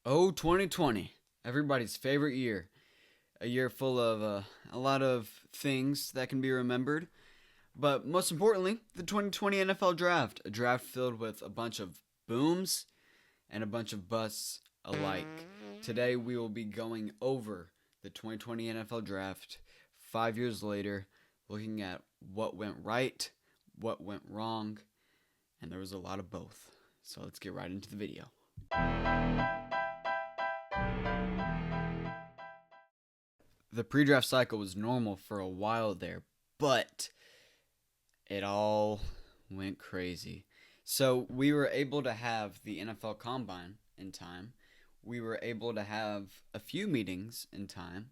Oh, 2020, everybody's favorite year. A year full of a lot of things that can be remembered. But most importantly, the 2020 NFL Draft. A draft filled with a bunch of booms and a bunch of busts alike. Today, we will be going over the 2020 NFL Draft 5 years later, looking at what went right, what went wrong, and there was a lot of both. So let's get right into the video. The pre-draft cycle was normal for a while there, but it all went crazy. So we were able to have the NFL Combine in time. We were able to have a few meetings in time,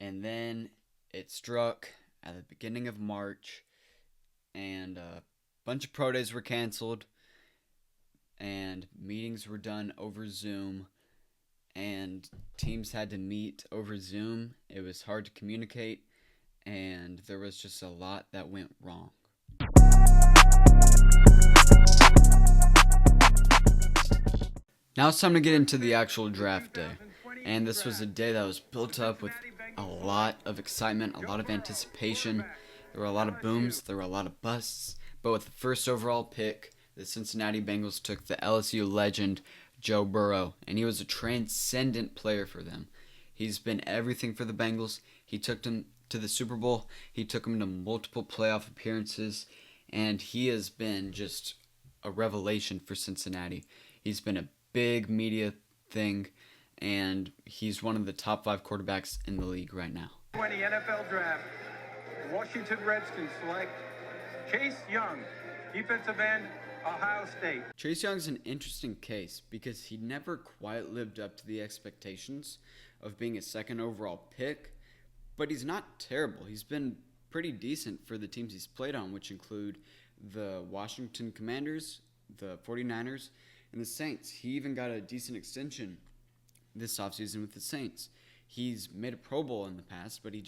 and then it struck at the beginning of March, and a bunch of pro days were canceled, and meetings were done over Zoom, and teams had to meet over Zoom. It was hard to communicate, and there was just a lot that went wrong. Now it's time to get into the actual draft day. And this was a day that was built up with a lot of excitement, a lot of anticipation. There were a lot of booms, there were a lot of busts. But with the first overall pick, the Cincinnati Bengals took the LSU legend Joe Burrow, and he was a transcendent player for them. He's been everything for the Bengals. He took them to the Super Bowl. He took them to multiple playoff appearances, and he has been just a revelation for Cincinnati. He's been a big media thing, and he's one of the top 5 quarterbacks in the league right now. 20 NFL Draft. Washington Redskins select Chase Young, defensive end, Ohio State. Chase Young's an interesting case because he never quite lived up to the expectations of being a second overall pick, but he's not terrible. He's been pretty decent for the teams he's played on, which include the Washington Commanders, the 49ers, and the Saints. He even got a decent extension this offseason with the Saints. He's made a Pro Bowl in the past, but he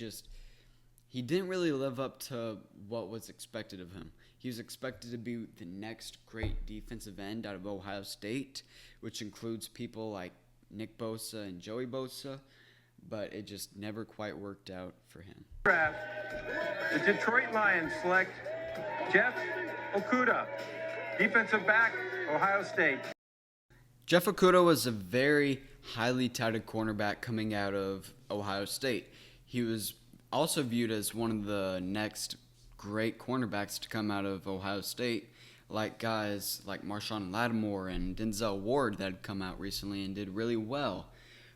didn't really live up to what was expected of him. He was expected to be the next great defensive end out of Ohio State, which includes people like Nick Bosa and Joey Bosa, but it just never quite worked out for him. Draft. The Detroit Lions select Jeff Okudah, defensive back, Ohio State. Jeff Okudah was a very highly touted cornerback coming out of Ohio State. He was also viewed as one of the next great cornerbacks to come out of Ohio State, like guys like Marshawn Lattimore and Denzel Ward that had come out recently and did really well.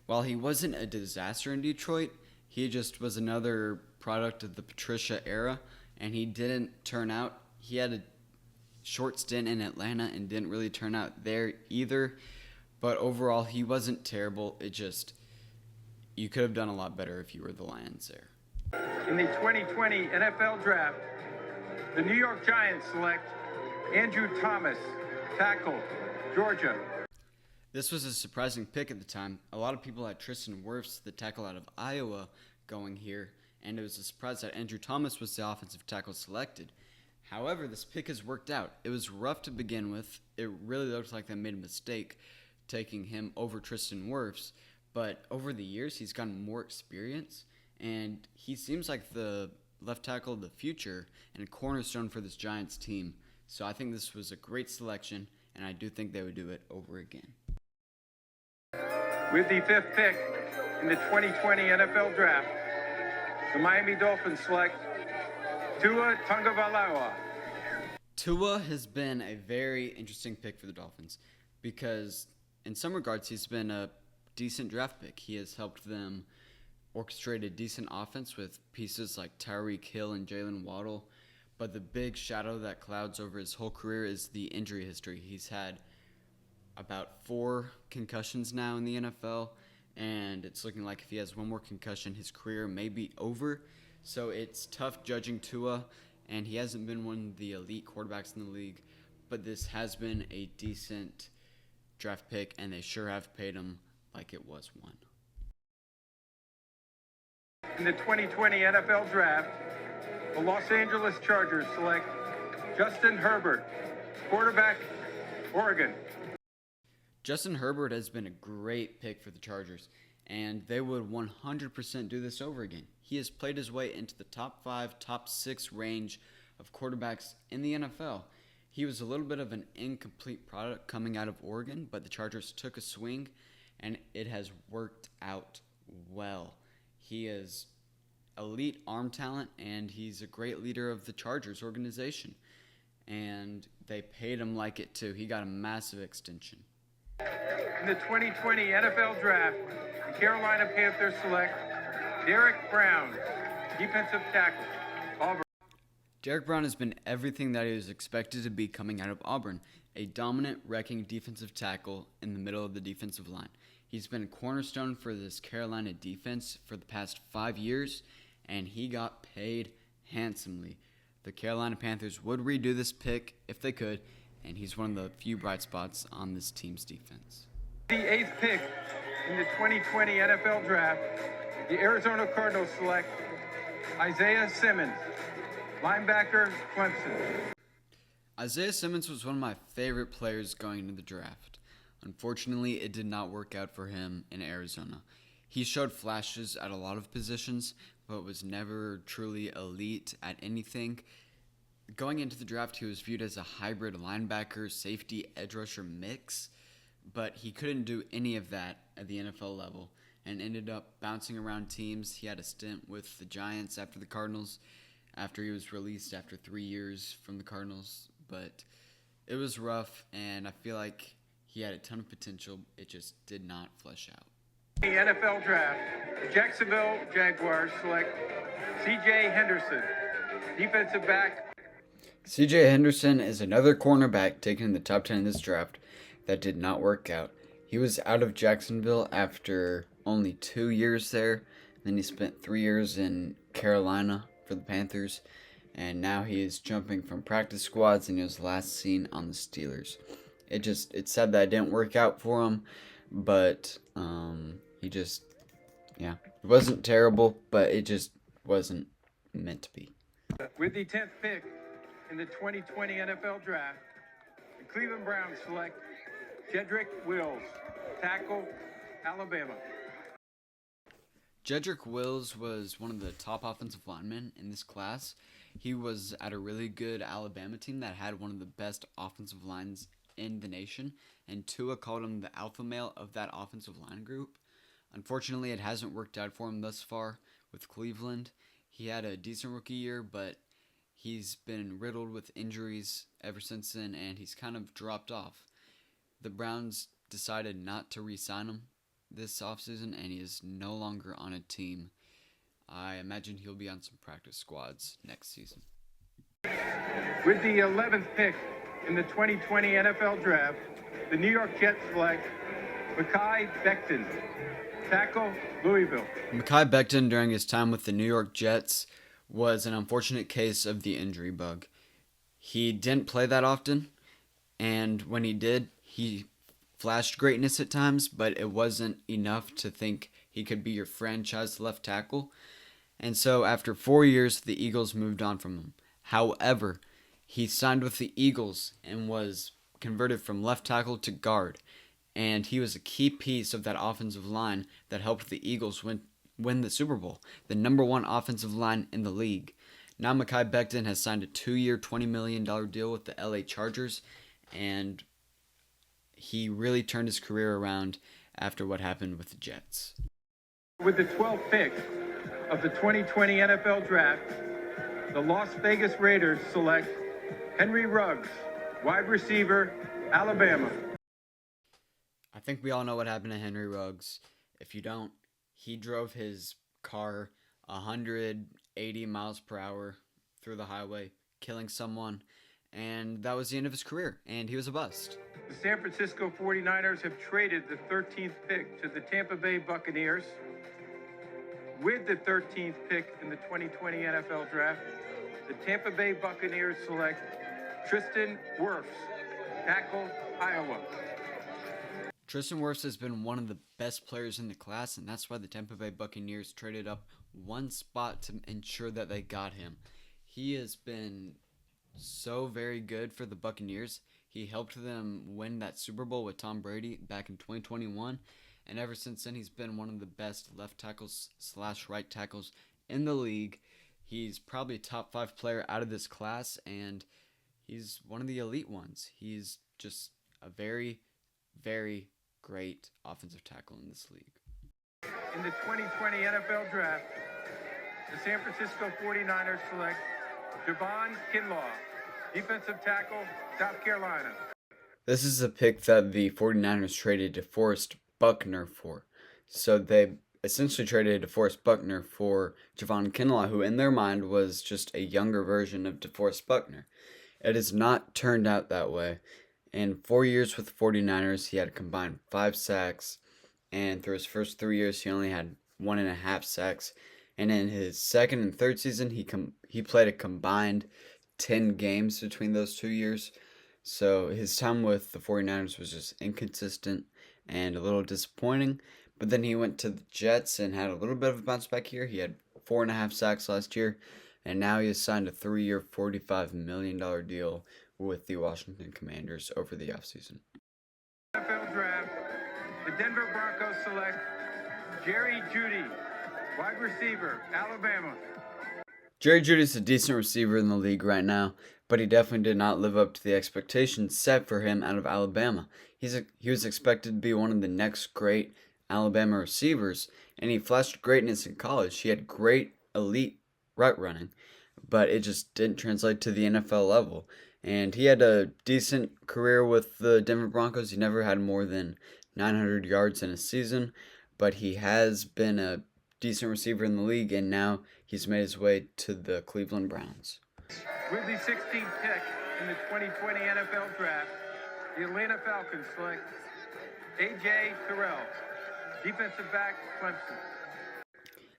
While he wasn't a disaster in Detroit, he just was another product of the Patricia era, and he didn't turn out. He had a short stint in Atlanta and didn't really turn out there either. But overall, he wasn't terrible. You could have done a lot better if you were the Lions there. In the 2020 NFL Draft, the New York Giants select Andrew Thomas, tackle, Georgia. This was a surprising pick at the time. A lot of people had Tristan Wirfs, the tackle out of Iowa, going here, and it was a surprise that Andrew Thomas was the offensive tackle selected. However, this pick has worked out. It was rough to begin with. It really looked like they made a mistake taking him over Tristan Wirfs, but over the years, he's gotten more experience, and he seems like the left tackle of the future and a cornerstone for this Giants team. So I think this was a great selection, and I do think they would do it over again. With the 5th pick in the 2020 NFL Draft, the Miami Dolphins select Tua Tagovailoa. Tua has been a very interesting pick for the Dolphins because in some regards he's been a decent draft pick. He has helped them orchestrate a decent offense with pieces like Tyreek Hill and Jalen Waddle, but the big shadow that clouds over his whole career is the injury history. He's had about 4 concussions now in the NFL, and it's looking like if he has one more concussion, his career may be over. So it's tough judging Tua, and he hasn't been one of the elite quarterbacks in the league, but this has been a decent draft pick, and they sure have paid him like it was one. In the 2020 NFL Draft, the Los Angeles Chargers select Justin Herbert, quarterback, Oregon. Justin Herbert has been a great pick for the Chargers, and they would 100% do this over again. He has played his way into the top 5, top 6 range of quarterbacks in the NFL. He was a little bit of an incomplete product coming out of Oregon, but the Chargers took a swing, and it has worked out well. He is elite arm talent, and he's a great leader of the Chargers organization. And they paid him like it, too. He got a massive extension. In the 2020 NFL Draft, the Carolina Panthers select Derek Brown, defensive tackle, Auburn. Derek Brown has been everything that he was expected to be coming out of Auburn, a dominant, wrecking defensive tackle in the middle of the defensive line. He's been a cornerstone for this Carolina defense for the past 5 years, and he got paid handsomely. The Carolina Panthers would redo this pick if they could, and he's one of the few bright spots on this team's defense. The 8th pick in the 2020 NFL Draft, the Arizona Cardinals select Isaiah Simmons, linebacker, Clemson. Isaiah Simmons was one of my favorite players going into the draft. Unfortunately, it did not work out for him in Arizona. He showed flashes at a lot of positions, but was never truly elite at anything. Going into the draft, he was viewed as a hybrid linebacker, safety, edge rusher mix, but he couldn't do any of that at the NFL level and ended up bouncing around teams. He had a stint with the Giants after the Cardinals, after he was released after 3 years from the Cardinals, but it was rough, and I feel like he had a ton of potential. It just did not flesh out. The NFL Draft, the Jacksonville Jaguars select C.J. Henderson, defensive back. C.J. Henderson is another cornerback taken in the top 10 in this draft that did not work out. He was out of Jacksonville after only 2 years there. Then he spent 3 years in Carolina for the Panthers. And now he is jumping from practice squads, and he was last seen on the Steelers. It said that it didn't work out for him, but it wasn't terrible, but it just wasn't meant to be. With the 10th pick in the 2020 NFL Draft, the Cleveland Browns select Jedrick Wills, tackle, Alabama. Jedrick Wills was one of the top offensive linemen in this class. He was at a really good Alabama team that had one of the best offensive lines in the nation, and Tua called him the alpha male of that offensive line group. Unfortunately, it hasn't worked out for him thus far with Cleveland. He had a decent rookie year, but he's been riddled with injuries ever since then, and he's kind of dropped off. The Browns decided not to re-sign him this offseason, and he is no longer on a team. I imagine he'll be on some practice squads next season. With the 11th pick in the 2020 NFL Draft, the New York Jets select Mekhi Becton, tackle, Louisville. Mekhi Becton, during his time with the New York Jets, was an unfortunate case of the injury bug. He didn't play that often, and when he did, he flashed greatness at times, but it wasn't enough to think he could be your franchise left tackle. And so after 4 years, the Eagles moved on from him. However, he signed with the Eagles and was converted from left tackle to guard. And he was a key piece of that offensive line that helped the Eagles win the Super Bowl, the number 1 offensive line in the league. Now Mekhi Becton has signed a 2-year, $20 million deal with the LA Chargers, and he really turned his career around after what happened with the Jets. With the 12th pick of the 2020 NFL Draft, the Las Vegas Raiders select Henry Ruggs, wide receiver, Alabama. I think we all know what happened to Henry Ruggs. If you don't, he drove his car 180 miles per hour through the highway, killing someone, and that was the end of his career, and he was a bust. The San Francisco 49ers have traded the 13th pick to the Tampa Bay Buccaneers. With the 13th pick in the 2020 NFL Draft, the Tampa Bay Buccaneers select Tristan Wirfs, tackle, Iowa. Tristan Wirfs has been one of the best players in the class, and that's why the Tampa Bay Buccaneers traded up one spot to ensure that they got him. He has been so very good for the Buccaneers. He helped them win that Super Bowl with Tom Brady back in 2021. And ever since then, he's been one of the best left tackles / right tackles in the league. He's probably a top 5 player out of this class, and he's one of the elite ones. He's just a very, very great offensive tackle in this league. In the 2020 NFL Draft, the San Francisco 49ers select Javon Kinlaw, defensive tackle, South Carolina. This is a pick that the 49ers traded DeForest Buckner for. So they essentially traded DeForest Buckner for Javon Kinlaw, who in their mind was just a younger version of DeForest Buckner. It has not turned out that way. In 4 years with the 49ers, he had a combined 5 sacks, and through his first 3 years, he only had 1.5 sacks. And in his second and third season, he played a combined 10 games between those 2 years. So his time with the 49ers was just inconsistent and a little disappointing. But then he went to the Jets and had a little bit of a bounce back here. He had 4.5 sacks last year, and now he has signed a 3-year, $45 million deal with the Washington Commanders over the offseason. NFL Draft, the Denver Broncos select Jerry Jeudy, wide receiver, Alabama. Jerry Jeudy's a decent receiver in the league right now, but he definitely did not live up to the expectations set for him out of Alabama. He was expected to be one of the next great Alabama receivers, and he flashed greatness in college. He had great elite route running, but it just didn't translate to the NFL level. And he had a decent career with the Denver Broncos. He never had more than 900 yards in a season, but he has been a decent receiver in the league, and now he's made his way to the Cleveland Browns. With the 16th pick in the 2020 NFL Draft, the Atlanta Falcons select A.J. Terrell, defensive back, Clemson.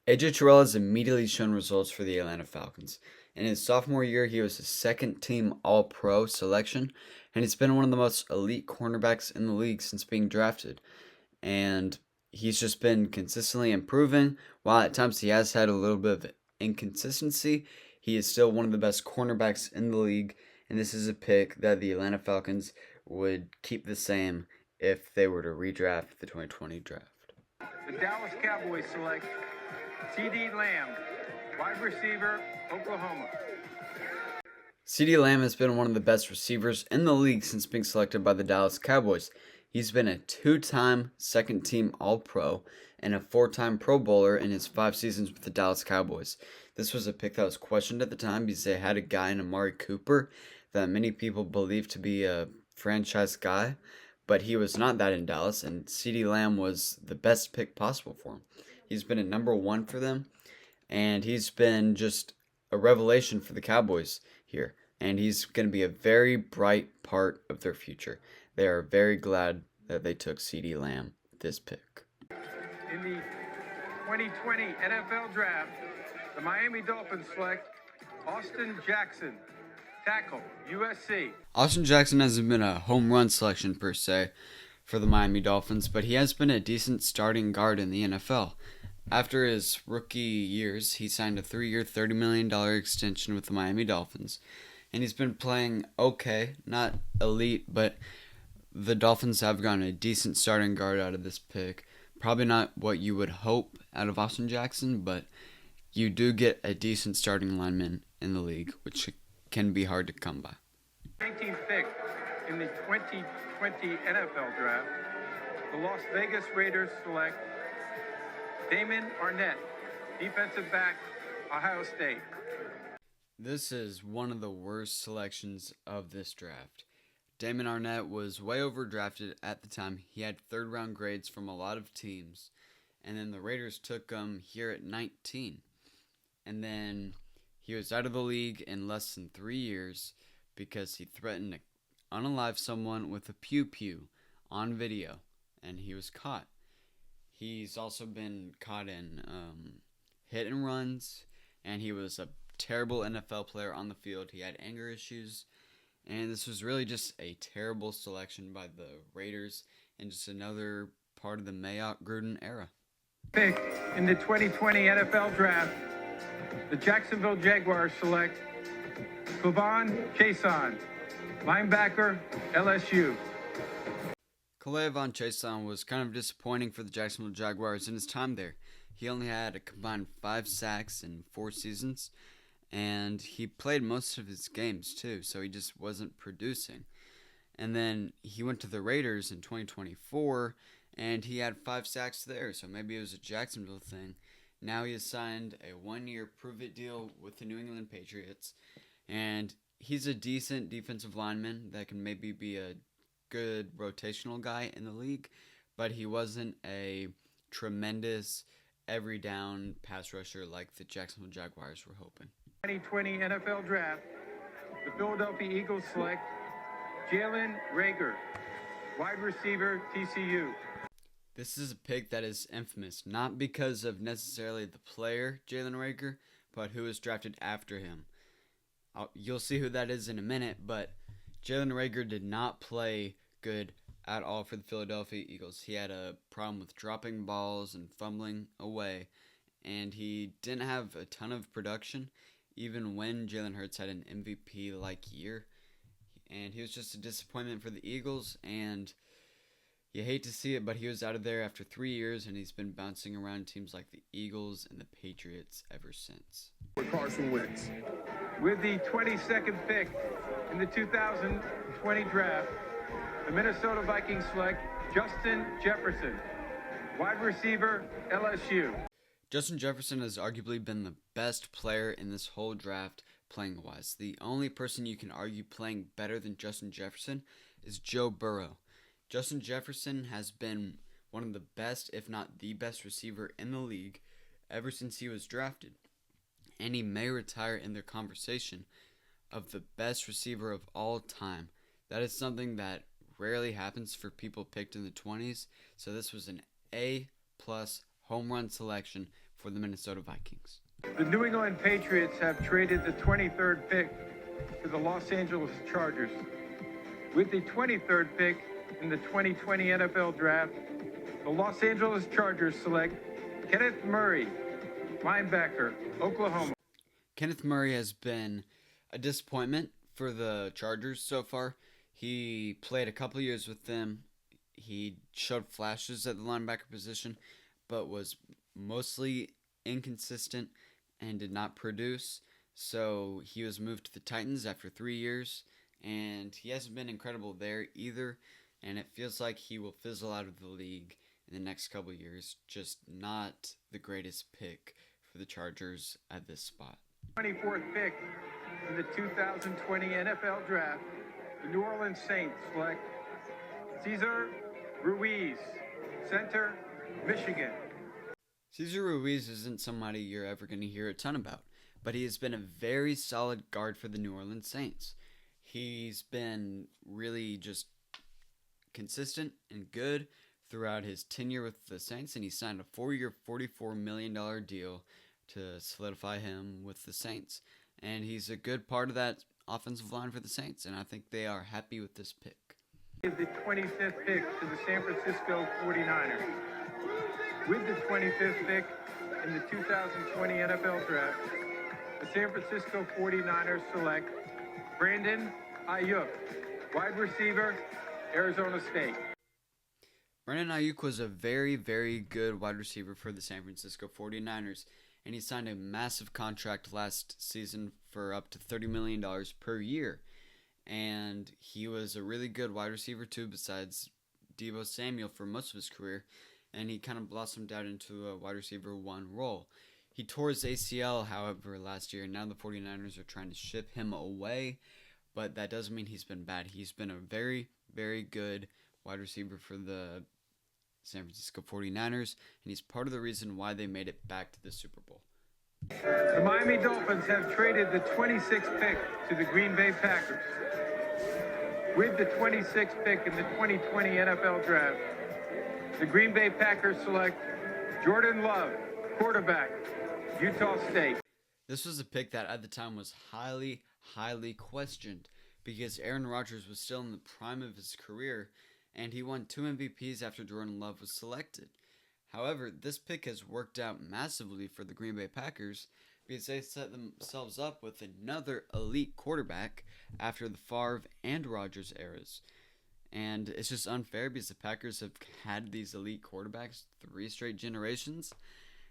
A.J. Terrell has immediately shown results for the Atlanta Falcons. In his sophomore year, he was a second-team All-Pro selection, and he's been one of the most elite cornerbacks in the league since being drafted. And he's just been consistently improving. While at times he has had a little bit of inconsistency, he is still one of the best cornerbacks in the league, and this is a pick that the Atlanta Falcons would keep the same if they were to redraft the 2020 draft. The Dallas Cowboys select CeeDee Lamb, wide receiver, Oklahoma. CeeDee Lamb has been one of the best receivers in the league since being selected by the Dallas Cowboys. He's been a 2-time second-team All-Pro and a 4-time Pro Bowler in his 5 seasons with the Dallas Cowboys. This was a pick that was questioned at the time because they had a guy in Amari Cooper that many people believed to be a franchise guy, but he was not that in Dallas, and CeeDee Lamb was the best pick possible for him. He's been a number 1 for them, and he's been just a revelation for the Cowboys here, and he's going to be a very bright part of their future. They are very glad that they took CeeDee Lamb this pick. In the 2020 NFL Draft, the Miami Dolphins select Austin Jackson, tackle, USC. Austin Jackson hasn't been a home run selection per se for the Miami Dolphins, but he has been a decent starting guard in the NFL. After his rookie years, he signed a 3-year, $30 million extension with the Miami Dolphins, and he's been playing okay, not elite, but the Dolphins have gotten a decent starting guard out of this pick. Probably not what you would hope out of Austin Jackson, but you do get a decent starting lineman in the league, which can be hard to come by. 19th pick in the 2020 NFL Draft, the Las Vegas Raiders select Damon Arnette, defensive back, Ohio State. This is one of the worst selections of this draft. Damon Arnette was way overdrafted at the time. He had 3rd-round grades from a lot of teams, and then the Raiders took him here at 19. And then he was out of the league in less than 3 years because he threatened to unalive someone with a pew-pew on video, and he was caught. He's also been caught in hit and runs, and he was a terrible NFL player on the field. He had anger issues, and this was really just a terrible selection by the Raiders and just another part of the Mayock Gruden era. Pick in the 2020 NFL Draft, the Jacksonville Jaguars select Kavon Chaisson, linebacker, LSU. Calais Von Chason was kind of disappointing for the Jacksonville Jaguars in his time there. He only had a combined 5 sacks in 4 seasons, and he played most of his games too, so he just wasn't producing. And then he went to the Raiders in 2024, and he had 5 sacks there, so maybe it was a Jacksonville thing. Now he has signed a 1-year prove-it deal with the New England Patriots, and he's a decent defensive lineman that can maybe be a good rotational guy in the league, but he wasn't a tremendous every down pass rusher like the Jacksonville Jaguars were hoping. 2020 NFL Draft, the Philadelphia Eagles select Jalen Reagor, wide receiver, TCU. This is a pick that is infamous, not because of necessarily the player, Jalen Reagor, but who was drafted after him. You'll see who that is in a minute, but Jalen Reagor did not play good at all for the Philadelphia Eagles. He had a problem with dropping balls and fumbling away, and he didn't have a ton of production, even when Jalen Hurts had an MVP-like year. And he was just a disappointment for the Eagles, and you hate to see it, but he was out of there after 3 years, and he's been bouncing around teams like the Eagles and the Patriots ever since. Carson Wentz. With the 22nd pick in the 2020 draft, the Minnesota Vikings select Justin Jefferson, wide receiver, LSU. Justin Jefferson has arguably been the best player in this whole draft playing-wise. The only person you can argue playing better than Justin Jefferson is Joe Burrow. Justin Jefferson has been one of the best, if not the best receiver in the league ever since he was drafted. And he may retire in their conversation of the best receiver of all time. That is something that rarely happens for people picked in the 20s, so this was an A-plus home run selection for the Minnesota Vikings. The New England Patriots have traded the 23rd pick to the Los Angeles Chargers. With the 23rd pick in the 2020 NFL Draft, the Los Angeles Chargers select Kenneth Murray, linebacker, Oklahoma. Kenneth Murray has been a disappointment for the Chargers so far. He played a couple years with them. He showed flashes at the linebacker position, but was mostly inconsistent and did not produce. So he was moved to the Titans after 3 years, and he hasn't been incredible there either. And it feels like he will fizzle out of the league in the next couple of years. Just not the greatest pick for the Chargers at this spot. 24th pick in the 2020 NFL Draft, the New Orleans Saints select Cesar Ruiz, center, Michigan. Cesar Ruiz isn't somebody you're ever going to hear a ton about, but he has been a very solid guard for the New Orleans Saints. He's been really just consistent and good throughout his tenure with the Saints, and he signed a 4-year, $44 million deal to solidify him with the Saints. And he's a good part of that offensive line for the Saints, and I think they are happy with this pick. The 25th pick to the San Francisco 49ers. With the 25th pick in the 2020 NFL Draft, the San Francisco 49ers select Brandon Ayuk, wide receiver, Arizona State. Brandon Ayuk was a very, very good wide receiver for the San Francisco 49ers, and he signed a massive contract last season for up to $30 million per year. And he was a really good wide receiver too, besides Deebo Samuel for most of his career, and he kind of blossomed out into a wide receiver 1 role. He tore his ACL, however, last year, and now the 49ers are trying to ship him away, but that doesn't mean he's been bad. He's been a very, very good wide receiver for the San Francisco 49ers, and he's part of the reason why they made it back to the Super Bowl. The Miami Dolphins have traded the 26th pick to the Green Bay Packers. With the 26th pick in the 2020 NFL Draft, the Green Bay Packers select Jordan Love, quarterback, Utah State. This was a pick that at the time was highly, highly questioned because Aaron Rodgers was still in the prime of his career, and he won 2 MVPs after Jordan Love was selected. However, this pick has worked out massively for the Green Bay Packers because they set themselves up with another elite quarterback after the Favre and Rodgers eras. And it's just unfair because the Packers have had these elite quarterbacks 3 straight generations.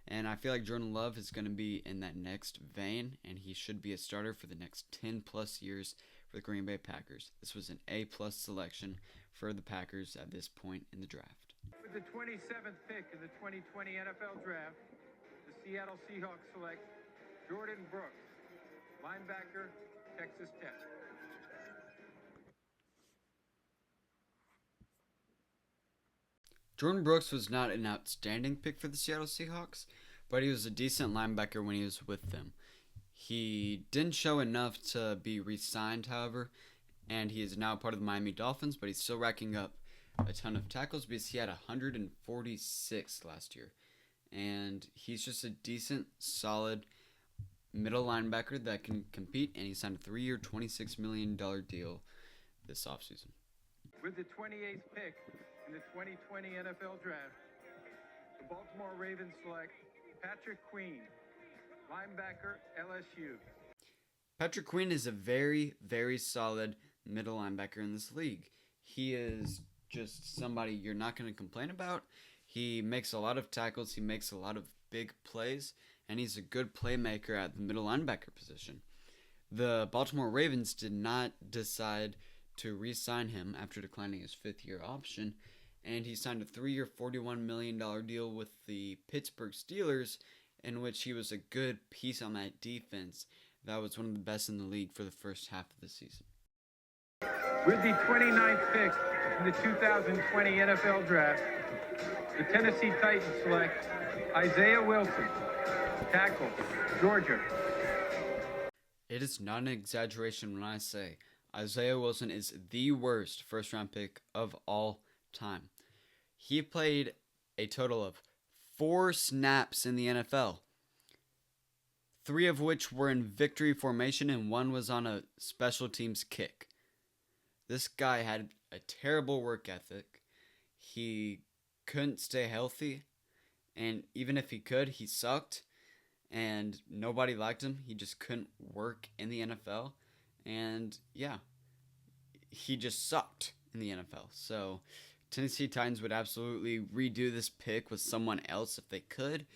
And I feel like Jordan Love is going to be in that next vein, and he should be a starter for the next 10 plus years for the Green Bay Packers. This was an A plus selection for the Packers at this point in the draft. With the 27th pick in the 2020 NFL Draft, the Seattle Seahawks select Jordan Brooks, linebacker, Texas Tech. Jordan Brooks was not an outstanding pick for the Seattle Seahawks, but he was a decent linebacker when he was with them. He didn't show enough to be re-signed, however, and he is now part of the Miami Dolphins, but he's still racking up a ton of tackles because he had 146 last year. And he's just a decent, solid middle linebacker that can compete, and he signed a 3-year, $26 million deal this offseason. With the 28th pick in the 2020 NFL Draft, the Baltimore Ravens select Patrick Queen, linebacker, LSU. Patrick Queen is a very, very solid middle linebacker in this league. He is just somebody you're not going to complain about. He makes a lot of tackles. He makes a lot of big plays, and he's a good playmaker at the middle linebacker position. The Baltimore Ravens did not decide to re-sign him after declining his 5th-year option, and he signed a 3-year, $41 million deal with the Pittsburgh Steelers, in which he was a good piece on that defense that was one of the best in the league for the first half of the season. With the 29th pick in the 2020 NFL Draft, the Tennessee Titans select Isaiah Wilson, tackle, Georgia. It is not an exaggeration when I say Isaiah Wilson is the worst first-round pick of all time. He played a total of 4 snaps in the NFL, 3 of which were in victory formation and 1 was on a special teams kick. This guy had a terrible work ethic. He couldn't stay healthy, and even if he could, he sucked, and nobody liked him. He just couldn't work in the NFL, and yeah, he just sucked in the NFL. So Tennessee Titans would absolutely redo this pick with someone else if they could,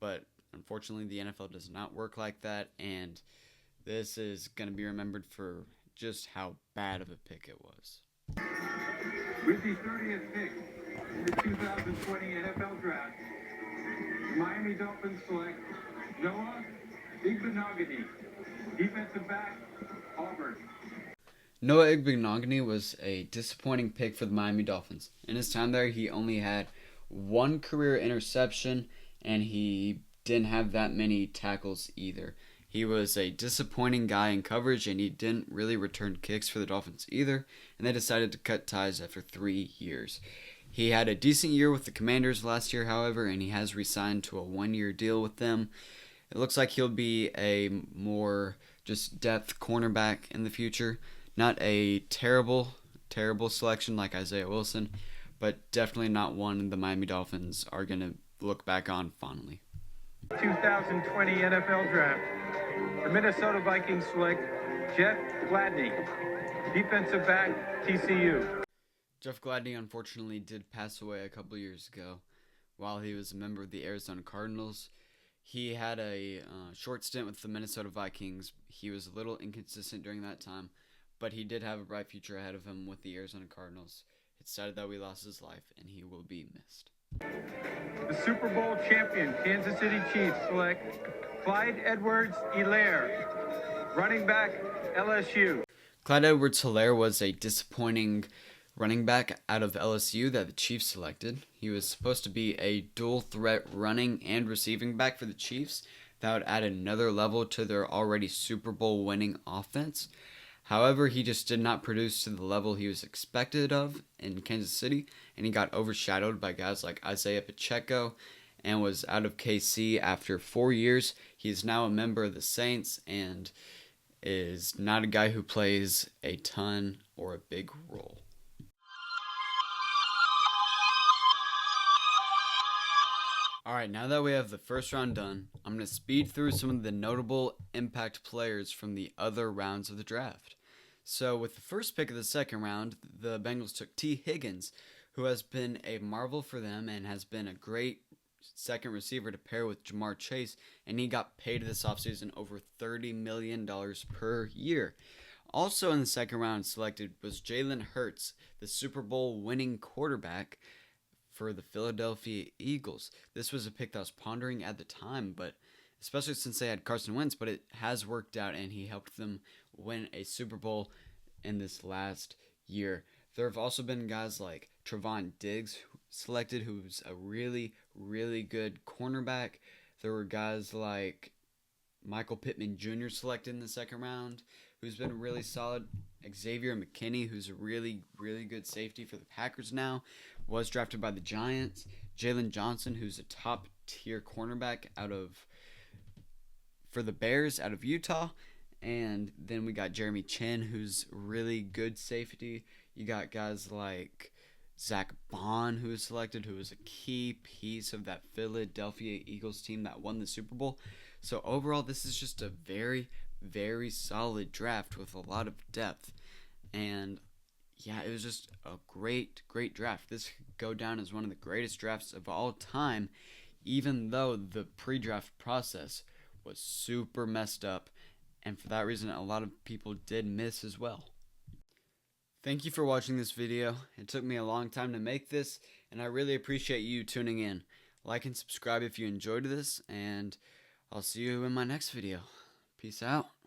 but unfortunately the NFL does not work like that, and this is going to be remembered for just how bad of a pick it was. With the 30th pick in the 2020 NFL Draft, the Miami Dolphins select Noah Igbinoghene, defensive back, Auburn. Noah Igbinoghene was a disappointing pick for the Miami Dolphins. In his time there, he only had 1 career interception, and he didn't have that many tackles either. He was a disappointing guy in coverage, and he didn't really return kicks for the Dolphins either, and they decided to cut ties after 3 years. He had a decent year with the Commanders last year, however, and he has re-signed to a 1-year deal with them. It looks like he'll be a more just depth cornerback in the future. Not a terrible selection like Isaiah Wilson, but definitely not one the Miami Dolphins are going to look back on fondly. 2020 NFL Draft, the Minnesota Vikings select Jeff Gladney, defensive back, TCU. Jeff Gladney unfortunately did pass away a couple years ago while he was a member of the Arizona Cardinals. He had a short stint with the Minnesota Vikings. He was a little inconsistent during that time, but he did have a bright future ahead of him with the Arizona Cardinals. It's sad that we lost his life, and he will be missed. The Super Bowl champion Kansas City Chiefs select Clyde Edwards-Helaire, running back, LSU. Clyde Edwards-Helaire was a disappointing running back out of LSU that the Chiefs selected. He was supposed to be a dual-threat running and receiving back for the Chiefs that would add another level to their already Super Bowl winning offense. However, he just did not produce to the level he was expected of in Kansas City, and he got overshadowed by guys like Isaiah Pacheco and was out of KC after 4 years. He is now a member of the Saints and is not a guy who plays a ton or a big role. Alright, now that we have the first round done, I'm going to speed through some of the notable impact players from the other rounds of the draft. So, with the first pick of the second round, the Bengals took T. Higgins, who has been a marvel for them and has been a great second receiver to pair with Jamar Chase, and he got paid this offseason over $30 million per year. Also in the second round selected was Jalen Hurts, the Super Bowl winning quarterback for the Philadelphia Eagles. This was a pick that I was pondering at the time, but especially since they had Carson Wentz, but it has worked out and he helped them win a Super Bowl in this last year. There have also been guys like Trevon Diggs selected, who's a really, really good cornerback. There were guys like Michael Pittman Jr. selected in the second round, who's been really solid. Xavier McKinney, who's a really, really good safety for the Packers now, was drafted by the Giants. Jalen Johnson, who's a top-tier cornerback for the Bears out of Utah. And then we got Jeremy Chin, who's really good safety. You got guys like Zach Bond, who was selected, who was a key piece of that Philadelphia Eagles team that won the Super Bowl. So overall, this is just a very, very solid draft with a lot of depth. And yeah, it was just a great, great draft. This could go down as one of the greatest drafts of all time, even though the pre-draft process was super messed up. And for that reason, a lot of people did miss as well. Thank you for watching this video. It took me a long time to make this, and I really appreciate you tuning in. Like and subscribe if you enjoyed this, and I'll see you in my next video. Peace out.